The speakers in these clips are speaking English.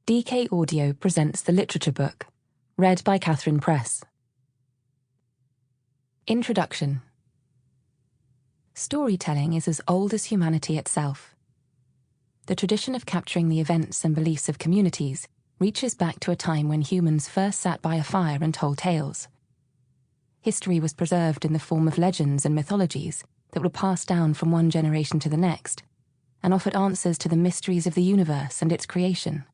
DK Audio presents the Literature Book, read by Katherine Press. Introduction. Storytelling is as old as humanity itself. The tradition of capturing the events and beliefs of communities reaches back to a time when humans first sat by a fire and told tales. History was preserved in the form of legends and mythologies that were passed down from one generation to the next, and offered answers to the mysteries of the universe and its creation.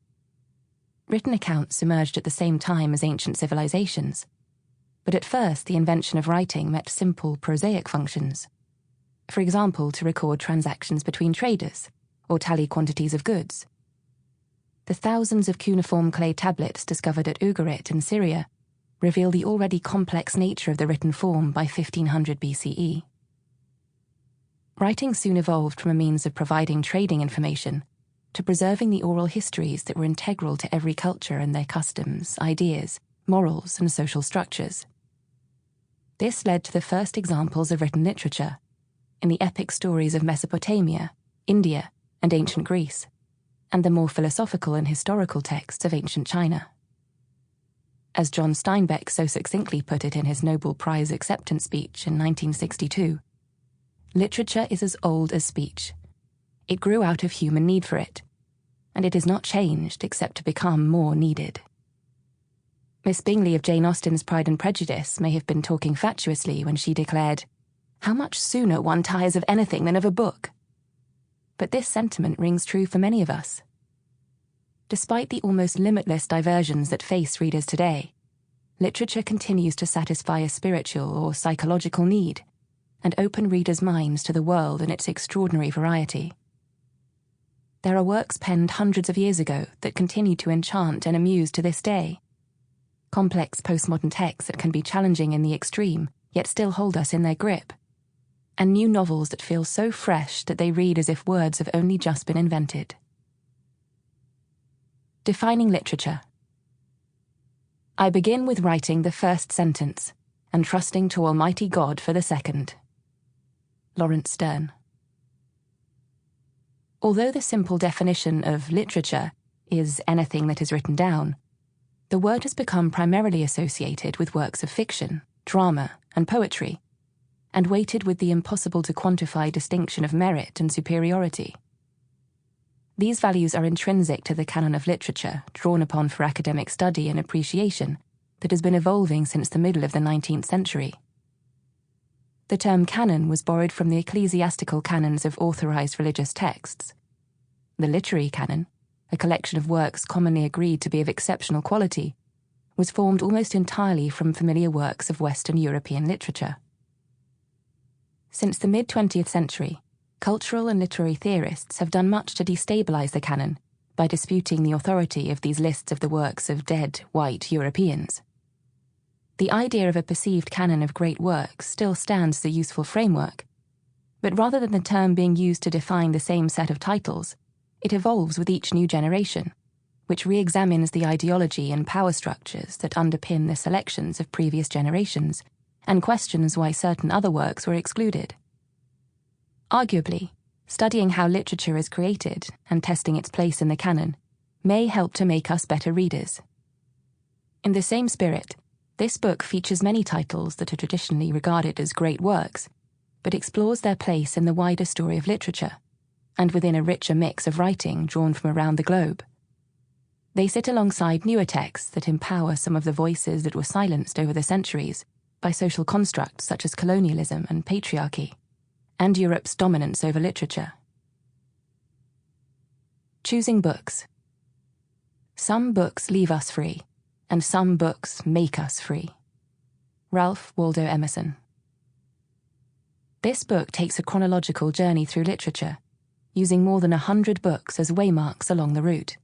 Written accounts emerged at the same time as ancient civilizations, but at first the invention of writing met simple, prosaic functions. For example, to record transactions between traders, or tally quantities of goods. The thousands of cuneiform clay tablets discovered at Ugarit in Syria reveal the already complex nature of the written form by 1500 BCE. Writing soon evolved from a means of providing trading information to preserving the oral histories that were integral to every culture and their customs, ideas, morals, and social structures. This led to the first examples of written literature in the epic stories of Mesopotamia, India, and ancient Greece, and the more philosophical and historical texts of ancient China. As John Steinbeck so succinctly put it in his Nobel Prize acceptance speech in 1962, literature is as old as speech. It grew out of human need for it, and it has not changed except to become more needed. Miss Bingley of Jane Austen's Pride and Prejudice may have been talking fatuously when she declared, "How much sooner one tires of anything than of a book." But this sentiment rings true for many of us. Despite the almost limitless diversions that face readers today, literature continues to satisfy a spiritual or psychological need and open readers' minds to the world and its extraordinary variety. There are works penned hundreds of years ago that continue to enchant and amuse to this day. Complex postmodern texts that can be challenging in the extreme, yet still hold us in their grip. And new novels that feel so fresh that they read as if words have only just been invented. Defining literature. I begin with writing the first sentence, and trusting to Almighty God for the second. Laurence Sterne. Although the simple definition of literature is anything that is written down, the word has become primarily associated with works of fiction, drama, and poetry, and weighted with the impossible to quantify distinction of merit and superiority. These values are intrinsic to the canon of literature drawn upon for academic study and appreciation that has been evolving since the middle of the 19th century. The term canon was borrowed from the ecclesiastical canons of authorized religious texts. The literary canon, a collection of works commonly agreed to be of exceptional quality, was formed almost entirely from familiar works of Western European literature. Since the mid-20th century, cultural and literary theorists have done much to destabilize the canon by disputing the authority of these lists of the works of dead, white Europeans. The idea of a perceived canon of great works still stands as a useful framework, but rather than the term being used to define the same set of titles, it evolves with each new generation, which re-examines the ideology and power structures that underpin the selections of previous generations and questions why certain other works were excluded. Arguably, studying how literature is created and testing its place in the canon may help to make us better readers. In the same spirit, this book features many titles that are traditionally regarded as great works, but explores their place in the wider story of literature, and within a richer mix of writing drawn from around the globe. They sit alongside newer texts that empower some of the voices that were silenced over the centuries by social constructs such as colonialism and patriarchy, and Europe's dominance over literature. Choosing books. Some books leave us free, and some books make us free. Ralph Waldo Emerson. This book takes a chronological journey through literature, using more than 100 books as waymarks along the route.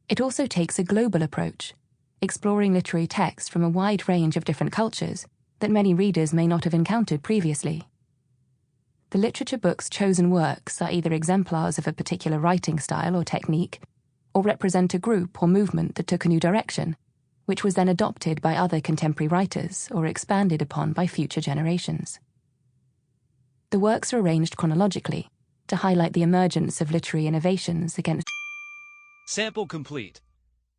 It also takes a global approach, exploring literary texts from a wide range of different cultures that many readers may not have encountered previously. The literature book's chosen works are either exemplars of a particular writing style or technique, or represent a group or movement that took a new direction, which was then adopted by other contemporary writers or expanded upon by future generations. The works are arranged chronologically to highlight the emergence of literary innovations against Sample complete.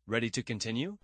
Ready to continue?